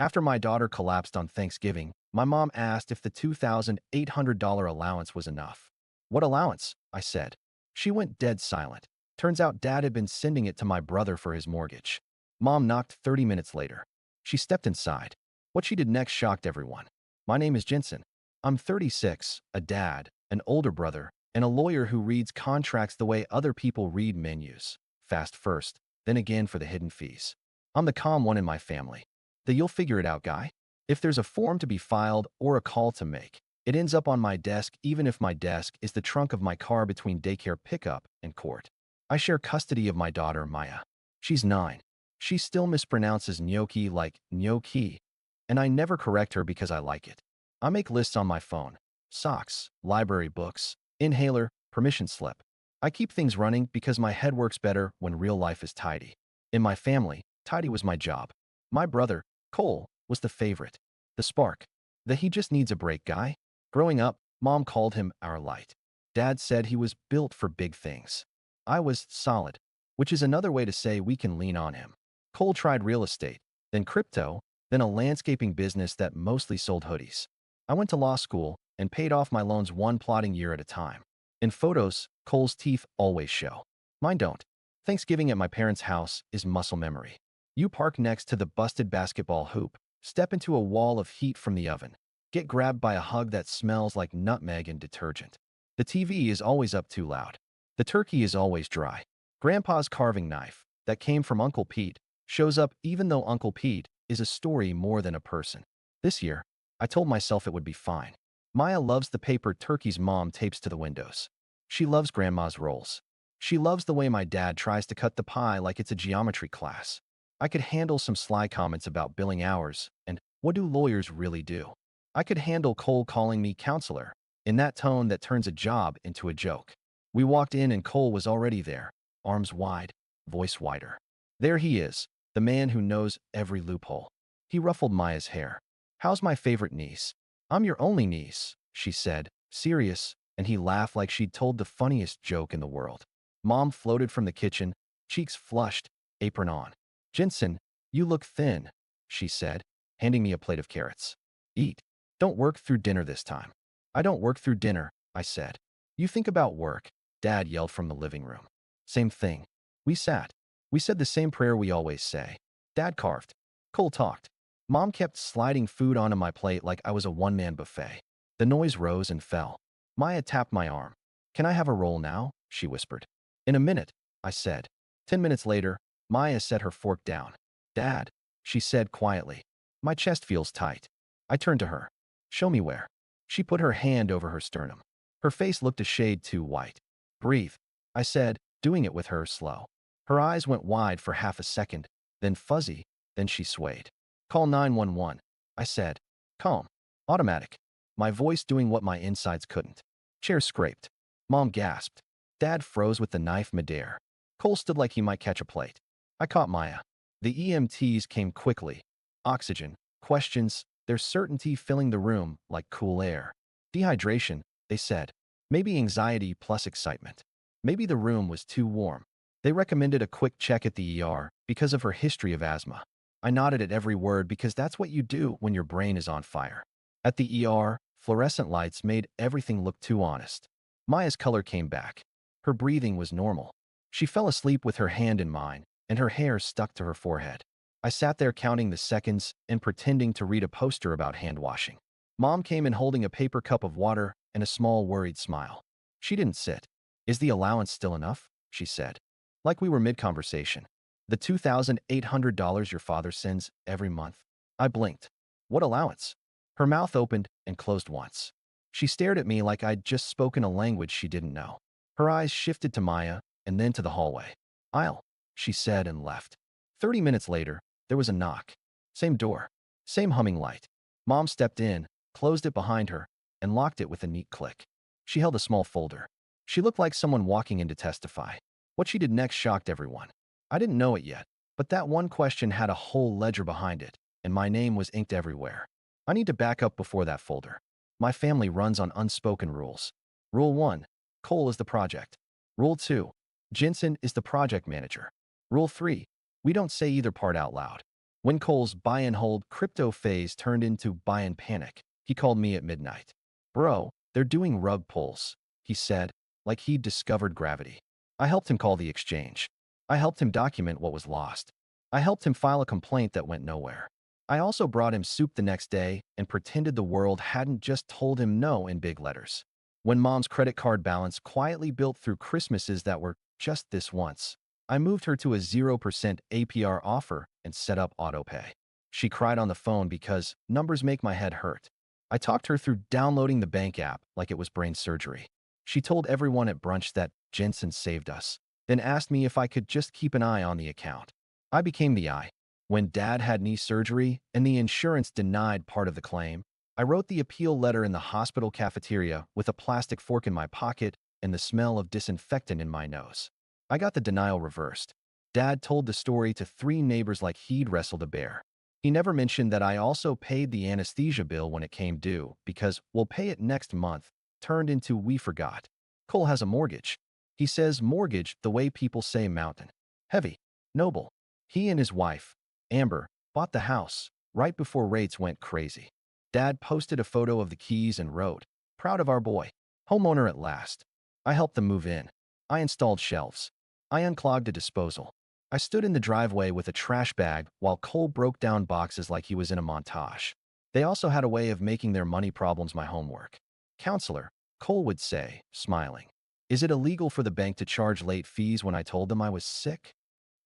After my daughter collapsed on Thanksgiving, my mom asked if the $2,800 allowance was enough. What allowance? I said. She went dead silent. Turns out Dad had been sending it to my brother for his mortgage. Mom knocked 30 minutes later. She stepped inside. What she did next shocked everyone. My name is Jensen. I'm 36, a dad, an older brother, and a lawyer who reads contracts the way other people read menus. Fast first, then again for the hidden fees. I'm the calm one in my family. The you'll figure it out guy. If there's a form to be filed or a call to make, it ends up on my desk even if my desk is the trunk of my car between daycare pickup and court. I share custody of my daughter, Maya. She's 9. She still mispronounces gnocchi like gnocchi, and I never correct her because I like it. I make lists on my phone. Socks, library books, inhaler, permission slip. I keep things running because my head works better when real life is tidy. In my family, tidy was my job. My brother, Cole, was the favorite, the spark, the he just needs a break guy. Growing up, Mom called him our light. Dad said he was built for big things. I was solid, which is another way to say we can lean on him. Cole tried real estate, then crypto, then a landscaping business that mostly sold hoodies. I went to law school and paid off my loans one plotting year at a time. In photos, Cole's teeth always show. Mine don't. Thanksgiving at my parents' house is muscle memory. You park next to the busted basketball hoop, step into a wall of heat from the oven, get grabbed by a hug that smells like nutmeg and detergent. The TV is always up too loud. The turkey is always dry. Grandpa's carving knife, that came from Uncle Pete, shows up even though Uncle Pete is a story more than a person. This year, I told myself it would be fine. Maya loves the paper turkeys Mom tapes to the windows. She loves Grandma's rolls. She loves the way my dad tries to cut the pie like it's a geometry class. I could handle some sly comments about billing hours and what do lawyers really do. I could handle Cole calling me counselor in that tone that turns a job into a joke. We walked in and Cole was already there, arms wide, voice wider. There he is, the man who knows every loophole. He ruffled Maya's hair. How's my favorite niece? I'm your only niece, she said, serious, and he laughed like she'd told the funniest joke in the world. Mom floated from the kitchen, cheeks flushed, apron on. Jensen, you look thin, she said, handing me a plate of carrots. Eat. Don't work through dinner this time. I don't work through dinner, I said. You think about work, Dad yelled from the living room. Same thing. We sat. We said the same prayer we always say. Dad carved. Cole talked. Mom kept sliding food onto my plate like I was a one-man buffet. The noise rose and fell. Maya tapped my arm. Can I have a roll now? She whispered. In a minute, I said. 10 minutes later, Maya set her fork down. Dad, she said quietly. My chest feels tight. I turned to her. Show me where. She put her hand over her sternum. Her face looked a shade too white. Breathe, I said, doing it with her slow. Her eyes went wide for half a second, then fuzzy, then she swayed. Call 911, I said. Calm. Automatic. My voice doing what my insides couldn't. Chair scraped. Mom gasped. Dad froze with the knife midair. Cole stood like he might catch a plate. I caught Maya. The EMTs came quickly. Oxygen, questions, their certainty filling the room like cool air. Dehydration, they said. Maybe anxiety plus excitement. Maybe the room was too warm. They recommended a quick check at the ER because of her history of asthma. I nodded at every word because that's what you do when your brain is on fire. At the ER, fluorescent lights made everything look too honest. Maya's color came back. Her breathing was normal. She fell asleep with her hand in mine, and her hair stuck to her forehead. I sat there counting the seconds and pretending to read a poster about hand washing. Mom came in holding a paper cup of water and a small worried smile. She didn't sit. Is the allowance still enough? She said. Like we were mid-conversation. The $2,800 your father sends every month. I blinked. What allowance? Her mouth opened and closed once. She stared at me like I'd just spoken a language she didn't know. Her eyes shifted to Maya and then to the hallway. Aisle, she said and left. 30 minutes later, there was a knock. Same door. Same humming light. Mom stepped in, closed it behind her, and locked it with a neat click. She held a small folder. She looked like someone walking in to testify. What she did next shocked everyone. I didn't know it yet, but that one question had a whole ledger behind it, and my name was inked everywhere. I need to back up before that folder. My family runs on unspoken rules. Rule 1, Cole is the project. Rule 2, Jensen is the project manager. Rule 3, we don't say either part out loud. When Cole's buy and hold crypto phase turned into buy and panic, he called me at midnight. Bro, they're doing rug pulls, he said, like he'd discovered gravity. I helped him call the exchange. I helped him document what was lost. I helped him file a complaint that went nowhere. I also brought him soup the next day and pretended the world hadn't just told him no in big letters. When mom's credit card balance quietly built through Christmases that were just this once, I moved her to a 0% APR offer and set up autopay. She cried on the phone because numbers make my head hurt. I talked her through downloading the bank app like it was brain surgery. She told everyone at brunch that Jensen saved us, then asked me if I could just keep an eye on the account. I became the eye. When Dad had knee surgery and the insurance denied part of the claim, I wrote the appeal letter in the hospital cafeteria with a plastic fork in my pocket and the smell of disinfectant in my nose. I got the denial reversed. Dad told the story to 3 neighbors like he'd wrestled a bear. He never mentioned that I also paid the anesthesia bill when it came due because we'll pay it next month turned into we forgot. Cole has a mortgage. He says mortgage the way people say mountain. Heavy. Noble. He and his wife, Amber, bought the house right before rates went crazy. Dad posted a photo of the keys and wrote, "Proud of our boy. Homeowner at last." I helped them move in. I installed shelves. I unclogged a disposal. I stood in the driveway with a trash bag while Cole broke down boxes like he was in a montage. They also had a way of making their money problems my homework. Counselor, Cole would say, smiling. Is it illegal for the bank to charge late fees when I told them I was sick?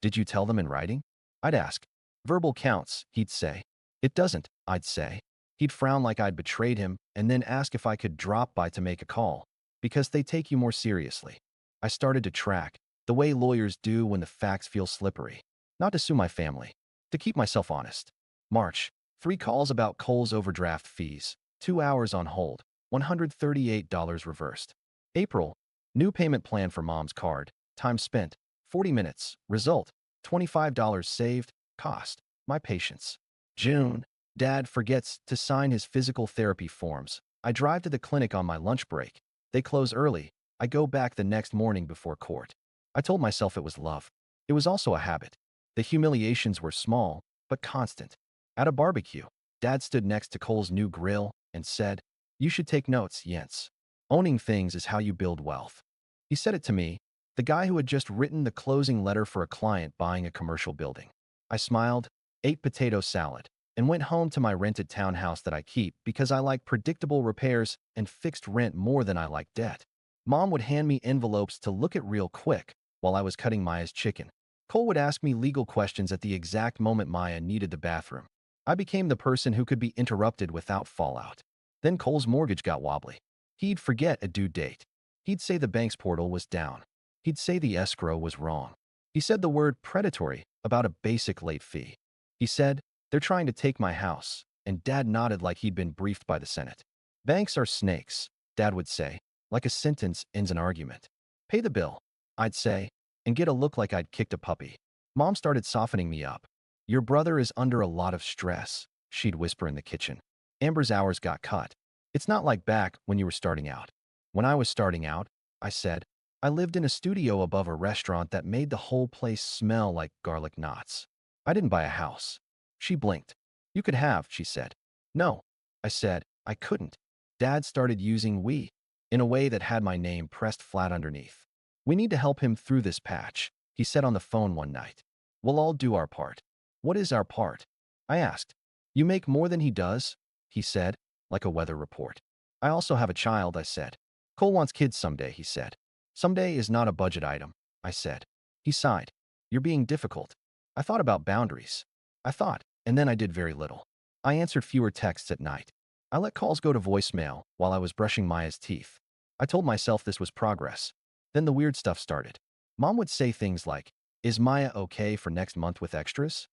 Did you tell them in writing? I'd ask. Verbal counts, he'd say. It doesn't, I'd say. He'd frown like I'd betrayed him and then ask if I could drop by to make a call, because they take you more seriously. I started to track, the way lawyers do when the facts feel slippery. Not to sue my family, to keep myself honest. March, 3 calls about Cole's overdraft fees, 2 hours on hold, $138 reversed. April, new payment plan for mom's card, time spent, 40 minutes, result, $25 saved, cost, my patience. June, Dad forgets to sign his physical therapy forms. I drive to the clinic on my lunch break. They close early. I go back the next morning before court. I told myself it was love. It was also a habit. The humiliations were small, but constant. At a barbecue, Dad stood next to Cole's new grill and said, "You should take notes, Jens. Owning things is how you build wealth." He said it to me, the guy who had just written the closing letter for a client buying a commercial building. I smiled, ate potato salad, and went home to my rented townhouse that I keep because I like predictable repairs and fixed rent more than I like debt. Mom would hand me envelopes to look at real quick while I was cutting Maya's chicken. Cole would ask me legal questions at the exact moment Maya needed the bathroom. I became the person who could be interrupted without fallout. Then Cole's mortgage got wobbly. He'd forget a due date. He'd say the bank's portal was down. He'd say the escrow was wrong. He said the word predatory about a basic late fee. He said, "They're trying to take my house," and Dad nodded like he'd been briefed by the Senate. "Banks are snakes," Dad would say, like a sentence ends an argument. "Pay the bill," I'd say, and get a look like I'd kicked a puppy. Mom started softening me up. "Your brother is under a lot of stress," she'd whisper in the kitchen. Amber's hours got cut. "It's not like back when you were starting out." When I was starting out, I said, I lived in a studio above a restaurant that made the whole place smell like garlic knots. I didn't buy a house. She blinked. "You could have," she said. "No," I said, "I couldn't." Dad started using "we" in a way that had my name pressed flat underneath. "We need to help him through this patch," he said on the phone one night. "We'll all do our part." "What is our part?" I asked. "You make more than he does," he said, like a weather report. "I also have a child," I said. "Cole wants kids someday," he said. "Someday is not a budget item," I said. He sighed. "You're being difficult." I thought about boundaries. I thought, and then I did very little. I answered fewer texts at night. I let calls go to voicemail while I was brushing Maya's teeth. I told myself this was progress. Then the weird stuff started. Mom would say things like, "Is Maya okay for next month with extras?"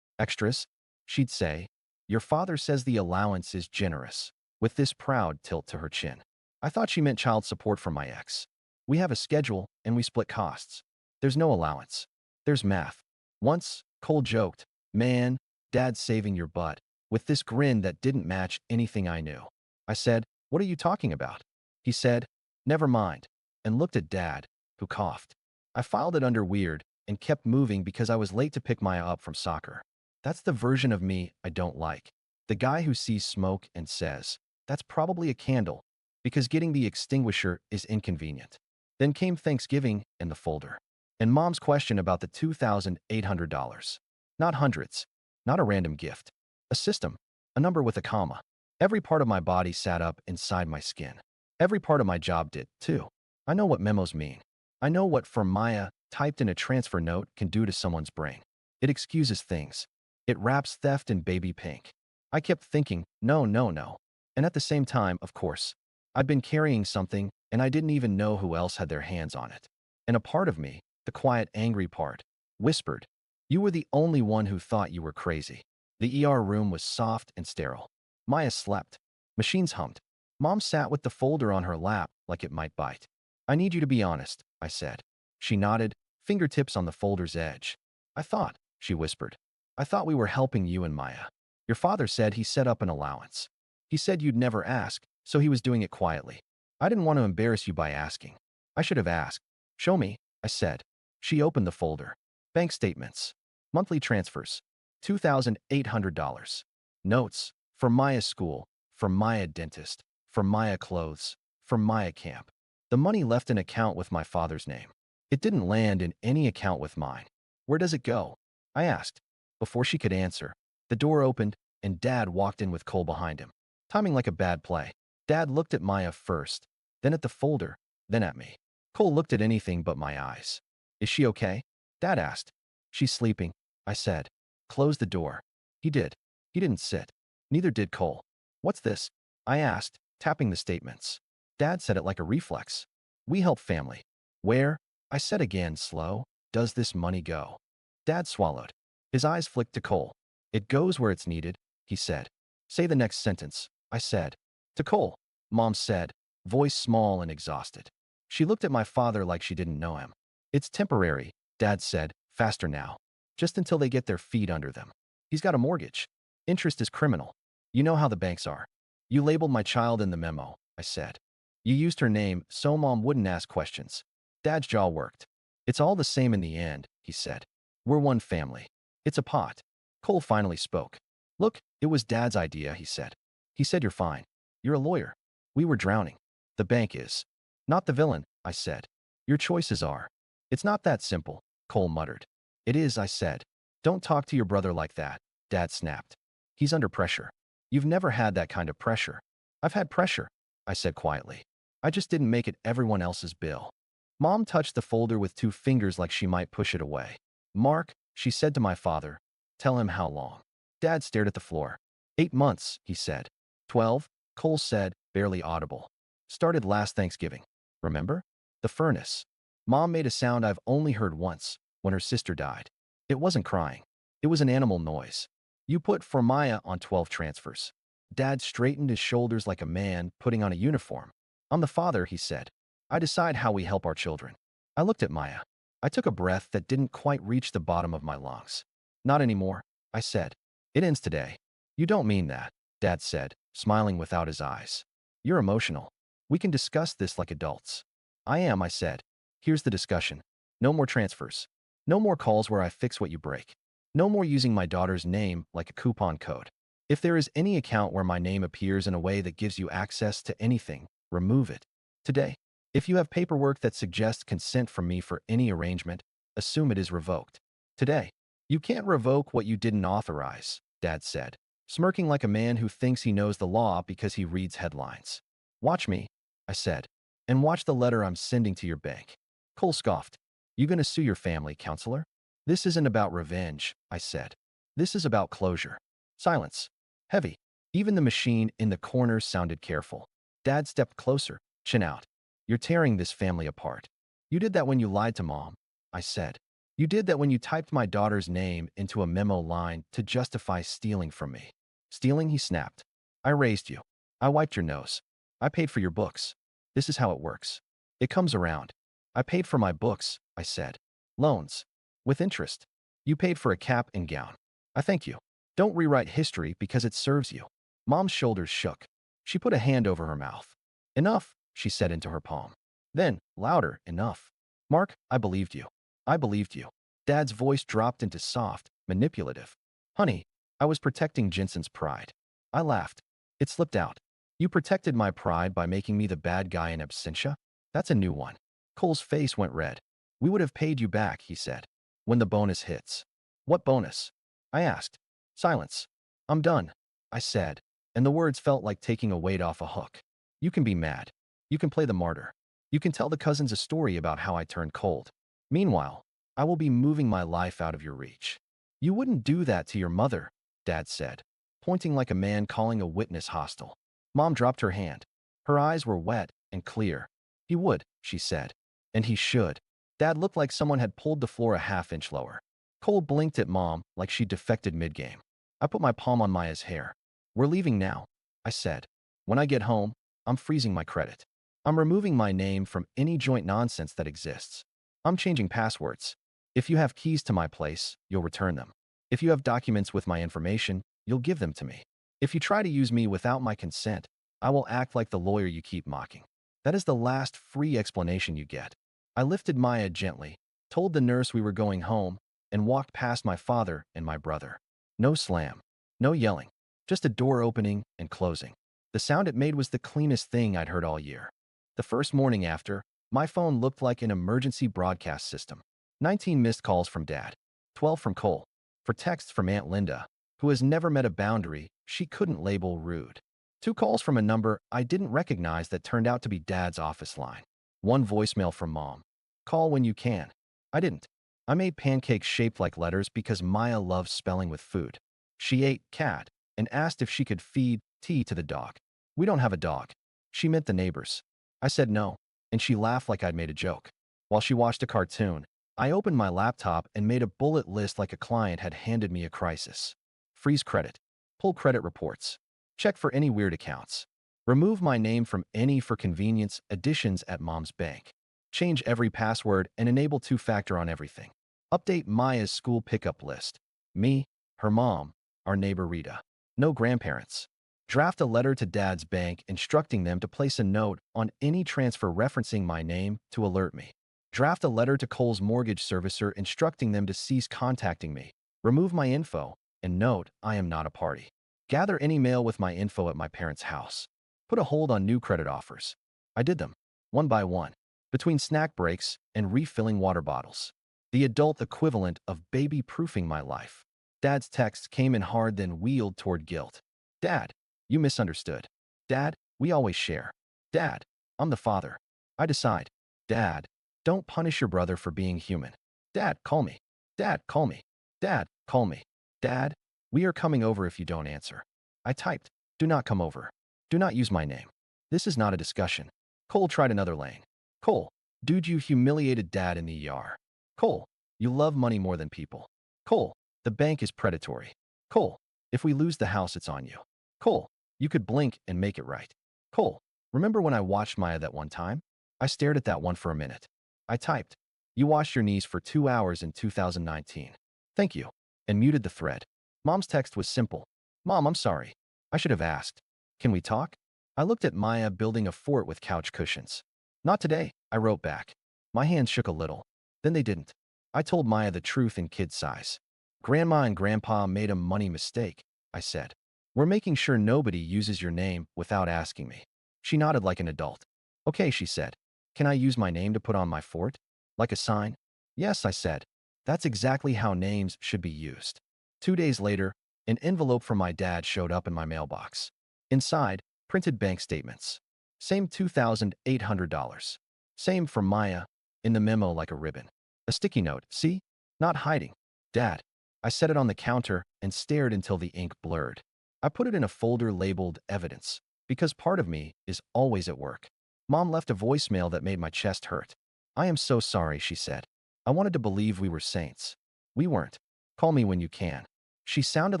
"Extras?" She'd say. "Your father says the allowance is generous," with this proud tilt to her chin. I thought she meant child support from my ex. "We have a schedule and we split costs. There's no allowance. There's math." Once, Cole joked, "Man, Dad's saving your butt," with this grin that didn't match anything I knew. I said, "What are you talking about?" He said, "Never mind," and looked at Dad, who coughed. I filed it under weird and kept moving because I was late to pick Maya up from soccer. That's the version of me I don't like. The guy who sees smoke and says, that's probably a candle, because getting the extinguisher is inconvenient. Then came Thanksgiving and the folder. And Mom's question about the $2,800. Not hundreds. Not a random gift. A system. A number with a comma. Every part of my body sat up inside my skin. Every part of my job did, too. I know what memos mean. I know what "for Maya" typed in a transfer note can do to someone's brain. It excuses things. It wraps theft in baby pink. I kept thinking, no, no, no. And at the same time, of course, I'd been carrying something and I didn't even know who else had their hands on it. And a part of me, the quiet, angry part, whispered, you were the only one who thought you were crazy. The ER room was soft and sterile. Maya slept. Machines hummed. Mom sat with the folder on her lap like it might bite. I need you to be honest, I said. She nodded, fingertips on the folder's edge. I thought, she whispered. I thought we were helping you and Maya. Your father said he set up an allowance. He said you'd never ask, so he was doing it quietly. I didn't want to embarrass you by asking. I should have asked. Show me, I said. She opened the folder. Bank statements. Monthly transfers. $2,800. Notes. For Maya school. For Maya dentist. For Maya clothes. For Maya camp. The money left an account with my father's name. It didn't land in any account with mine. Where does it go? I asked. Before she could answer, the door opened and Dad walked in with Cole behind him. Timing like a bad play. Dad looked at Maya first, then at the folder, then at me. Cole looked at anything but my eyes. Is she okay? Dad asked. She's sleeping, I said. Close the door. He did. He didn't sit. Neither did Cole. What's this? I asked, tapping the statements. Dad said it like a reflex. We help family. Where? I said again, slow. Does this money go? Dad swallowed. His eyes flicked to Cole. It goes where it's needed, he said. Say the next sentence, I said. To Cole, Mom said, voice small and exhausted. She looked at my father like she didn't know him. It's temporary, Dad said, faster now. Just until they get their feet under them. He's got a mortgage. Interest is criminal. You know how the banks are. You labeled my child in the memo, I said. You used her name so Mom wouldn't ask questions. Dad's jaw worked. It's all the same in the end, he said. We're one family. It's a pot. Cole finally spoke. Look, it was Dad's idea, he said. He said you're fine. You're a lawyer. We were drowning. The bank is. Not the villain, I said. Your choices are. It's not that simple, Cole muttered. It is, I said. Don't talk to your brother like that, Dad snapped. He's under pressure. You've never had that kind of pressure. I've had pressure, I said quietly. I just didn't make it everyone else's bill. Mom touched the folder with 2 fingers like she might push it away. Mark, she said to my father, tell him how long. Dad stared at the floor. 8 months, he said. 12, Cole said, barely audible. Started last Thanksgiving. Remember? The furnace. Mom made a sound I've only heard once, when her sister died. It wasn't crying. It was an animal noise. You put "for Maya" on 12 transfers. Dad straightened his shoulders like a man putting on a uniform. I'm the father, he said. I decide how we help our children. I looked at Maya. I took a breath that didn't quite reach the bottom of my lungs. Not anymore, I said. It ends today. You don't mean that, Dad said, smiling without his eyes. You're emotional. We can discuss this like adults. I am, I said. Here's the discussion. No more transfers. No more calls where I fix what you break. No more using my daughter's name like a coupon code. If there is any account where my name appears in a way that gives you access to anything, remove it. Today. If you have paperwork that suggests consent from me for any arrangement, assume it is revoked. Today. You can't revoke what you didn't authorize, Dad said, smirking like a man who thinks he knows the law because he reads headlines. Watch me, I said, and watch the letter I'm sending to your bank. Cole scoffed. You gonna sue your family, counselor? This isn't about revenge, I said. This is about closure. Silence. Heavy. Even the machine in the corner sounded careful. Dad stepped closer, chin out. You're tearing this family apart. You did that when you lied to Mom, I said. You did that when you typed my daughter's name into a memo line to justify stealing from me. Stealing, he snapped. I raised you. I wiped your nose. I paid for your books. This is how it works. It comes around. I paid for my books, I said. Loans. With interest. You paid for a cap and gown. I thank you. Don't rewrite history because it serves you. Mom's shoulders shook. She put a hand over her mouth. Enough, she said into her palm. Then, louder, enough. Mark, I believed you. I believed you. Dad's voice dropped into soft, manipulative. Honey, I was protecting Jensen's pride. I laughed. It slipped out. You protected my pride by making me the bad guy in absentia? That's a new one. Cole's face went red. We would have paid you back, he said. When the bonus hits. What bonus? I asked. Silence. I'm done, I said, and the words felt like taking a weight off a hook. You can be mad. You can play the martyr. You can tell the cousins a story about how I turned cold. Meanwhile, I will be moving my life out of your reach. You wouldn't do that to your mother, Dad said, pointing like a man calling a witness hostile. Mom dropped her hand. Her eyes were wet and clear. He would, she said. And he should. Dad looked like someone had pulled the floor a half-inch lower. Cole blinked at Mom like she defected mid-game. I put my palm on Maya's hair. We're leaving now, I said. When I get home, I'm freezing my credit. I'm removing my name from any joint nonsense that exists. I'm changing passwords. If you have keys to my place, you'll return them. If you have documents with my information, you'll give them to me. If you try to use me without my consent, I will act like the lawyer you keep mocking. That is the last free explanation you get. I lifted Maya gently, told the nurse we were going home, and walked past my father and my brother. No slam. No yelling. Just a door opening and closing. The sound it made was the cleanest thing I'd heard all year. The first morning after, my phone looked like an emergency broadcast system. 19 missed calls from Dad. 12 from Cole. For texts from Aunt Linda, who has never met a boundary she couldn't label rude. 2 calls from a number I didn't recognize that turned out to be Dad's office line. 1 voicemail from Mom. Call when you can. I didn't. I made pancakes shaped like letters because Maya loves spelling with food. She ate cat and asked if she could feed tea to the dog. We don't have a dog. She meant the neighbors. I said no, and she laughed like I'd made a joke. While she watched a cartoon, I opened my laptop and made a bullet list like a client had handed me a crisis. Freeze credit. Pull credit reports. Check for any weird accounts. Remove my name from any for convenience additions at Mom's bank. Change every password and enable 2-factor on everything. Update Maya's school pickup list. Me, her mom, our neighbor Rita. No grandparents. Draft a letter to Dad's bank instructing them to place a note on any transfer referencing my name to alert me. Draft a letter to Cole's mortgage servicer instructing them to cease contacting me. Remove my info, and note I am not a party. Gather any mail with my info at my parents' house. Put a hold on new credit offers. I did them, one by one, between snack breaks and refilling water bottles. The adult equivalent of baby-proofing my life. Dad's text came in hard then wheeled toward guilt. Dad, you misunderstood. Dad, we always share. Dad, I'm the father. I decide. Dad, don't punish your brother for being human. Dad, call me. Dad, call me. Dad, call me. Dad, we are coming over if you don't answer. I typed, do not come over. Do not use my name. This is not a discussion. Cole tried another lane. Cole, dude, you humiliated Dad in the ER. Cole, you love money more than people. Cole, the bank is predatory. Cole, if we lose the house, it's on you. Cole, you could blink and make it right. Cole, remember when I watched Maya that one time? I stared at that one for a minute. I typed, you washed your knees for 2 hours in 2019. Thank you, and muted the thread. Mom's text was simple. Mom, I'm sorry. I should have asked. Can we talk? I looked at Maya building a fort with couch cushions. Not today, I wrote back. My hands shook a little. Then they didn't. I told Maya the truth in kid size. Grandma and Grandpa made a money mistake, I said. We're making sure nobody uses your name without asking me. She nodded like an adult. Okay, she said. Can I use my name to put on my fort? Like a sign? Yes, I said. That's exactly how names should be used. 2 days later, an envelope from my dad showed up in my mailbox. Inside, printed bank statements. Same $2,800. Same from Maya, in the memo like a ribbon. A sticky note, see? Not hiding. Dad. I set it on the counter and stared until the ink blurred. I put it in a folder labeled evidence, because part of me is always at work. Mom left a voicemail that made my chest hurt. I am so sorry, she said. I wanted to believe we were saints. We weren't. Call me when you can. She sounded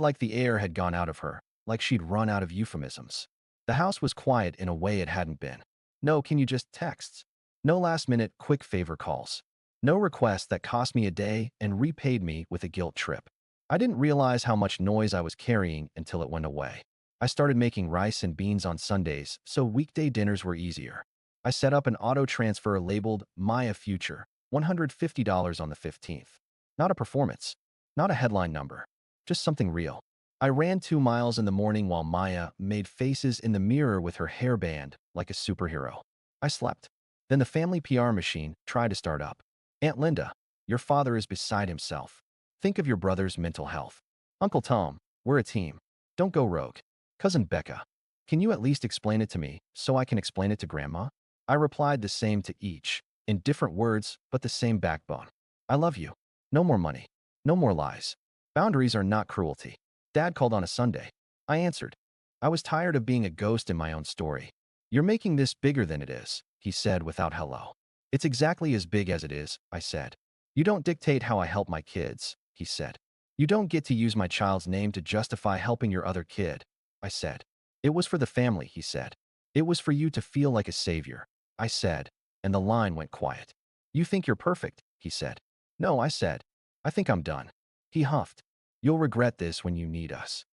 like the air had gone out of her, like she'd run out of euphemisms. The house was quiet in a way it hadn't been. No, can you just texts? No last-minute quick favor calls. No request that cost me a day and repaid me with a guilt trip. I didn't realize how much noise I was carrying until it went away. I started making rice and beans on Sundays, so weekday dinners were easier. I set up an auto transfer labeled Maya Future, $150 on the 15th. Not a performance. Not a headline number. Just something real. I ran 2 miles in the morning while Maya made faces in the mirror with her hairband like a superhero. I slept. Then the family PR machine tried to start up. Aunt Linda, your father is beside himself. Think of your brother's mental health. Uncle Tom, we're a team. Don't go rogue. Cousin Becca, can you at least explain it to me so I can explain it to Grandma? I replied the same to each, in different words, but the same backbone. I love you. No more money. No more lies. Boundaries are not cruelty. Dad called on a Sunday. I answered. I was tired of being a ghost in my own story. You're making this bigger than it is, he said without hello. It's exactly as big as it is, I said. You don't dictate how I help my kids, he said. You don't get to use my child's name to justify helping your other kid, I said. It was for the family, he said. It was for you to feel like a savior, I said, and the line went quiet. You think you're perfect, he said. No, I said. I think I'm done. He huffed. You'll regret this when you need us.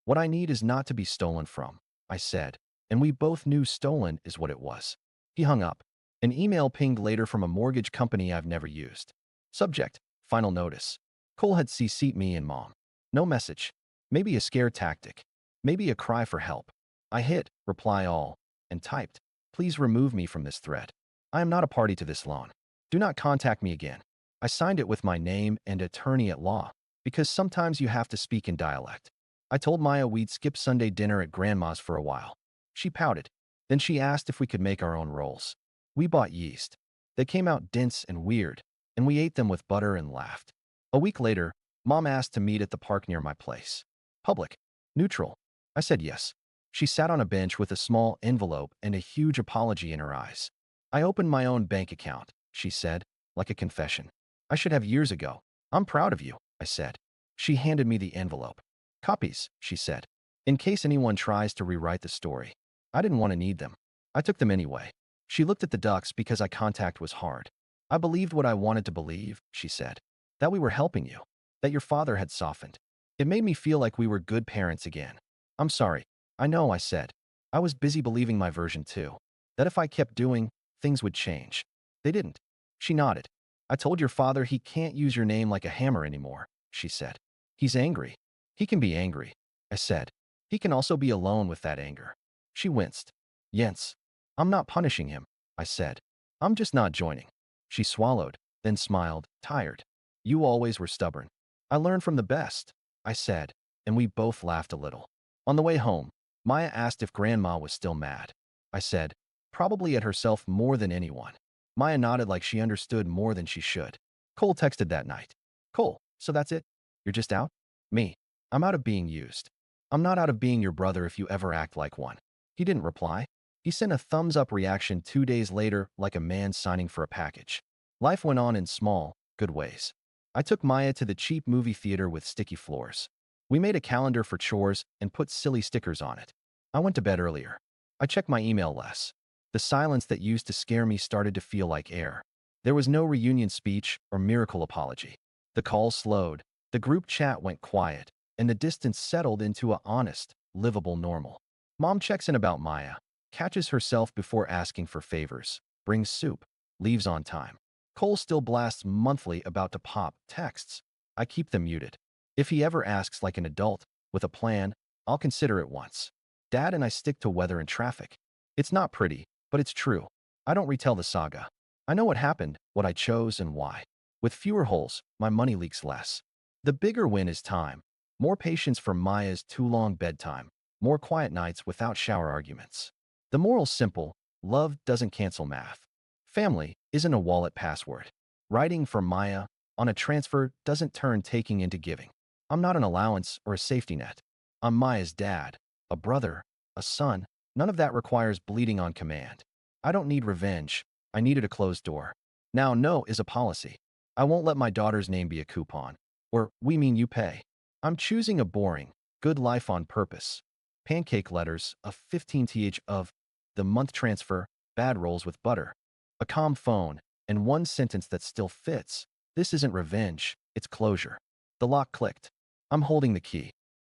What I need is not to be stolen from, I said, and we both knew stolen is what it was. He hung up. An email pinged later from a mortgage company I've never used. Subject, final notice. Cole had CC'd me and Mom. No message. Maybe a scare tactic. Maybe a cry for help. I hit reply all and typed, please remove me from this thread. I am not a party to this loan. Do not contact me again. I signed it with my name and attorney at law, because sometimes you have to speak in dialect. I told Maya we'd skip Sunday dinner at Grandma's for a while. She pouted. Then she asked if we could make our own rolls. We bought yeast. They came out dense and weird, and we ate them with butter and laughed. A week later, Mom asked to meet at the park near my place. Public. Neutral. I said yes. She sat on a bench with a small envelope and a huge apology in her eyes. I opened my own bank account, she said, like a confession. I should have years ago. I'm proud of you, I said. She handed me the envelope. Copies, she said, in case anyone tries to rewrite the story. I didn't want to need them. I took them anyway. She looked at the ducks because eye contact was hard. I believed what I wanted to believe, she said. That we were helping you. That your father had softened. It made me feel like we were good parents again. I'm sorry. I know, I said. I was busy believing my version too. That if I kept doing, things would change. They didn't. She nodded. I told your father he can't use your name like a hammer anymore, she said. He's angry. He can be angry, I said. He can also be alone with that anger. She winced. Jens, I'm not punishing him, I said. I'm just not joining. She swallowed, then smiled, tired. You always were stubborn. I learned from the best, I said, and we both laughed a little. On the way home, Maya asked if Grandma was still mad. I said, probably at herself more than anyone. Maya nodded like she understood more than she should. Cole texted that night. Cole, so that's it? You're just out? Me. I'm out of being used. I'm not out of being your brother if you ever act like one. He didn't reply. He sent a thumbs-up reaction 2 days later like a man signing for a package. Life went on in small, good ways. I took Maya to the cheap movie theater with sticky floors. We made a calendar for chores and put silly stickers on it. I went to bed earlier. I checked my email less. The silence that used to scare me started to feel like air. There was no reunion speech or miracle apology. The calls slowed, the group chat went quiet, and the distance settled into a honest, livable normal. Mom checks in about Maya, catches herself before asking for favors, brings soup, leaves on time. Cole still blasts monthly about to pop texts. I keep them muted. If he ever asks like an adult, with a plan, I'll consider it once. Dad and I stick to weather and traffic. It's not pretty, but it's true. I don't retell the saga. I know what happened, what I chose, and why. With fewer holes, my money leaks less. The bigger win is time. More patience for Maya's too long bedtime. More quiet nights without shower arguments. The moral's simple. Love doesn't cancel math. Family isn't a wallet password. Writing for Maya on a transfer doesn't turn taking into giving. I'm not an allowance or a safety net. I'm Maya's dad, a brother, a son. None of that requires bleeding on command. I don't need revenge. I needed a closed door. Now, no is a policy. I won't let my daughter's name be a coupon. Or, we mean you pay. I'm choosing a boring, good life on purpose. Pancake letters, a 15th of the month transfer, bad rolls with butter. A calm phone, and one sentence that still fits. This isn't revenge, it's closure. The lock clicked. I'm holding the key.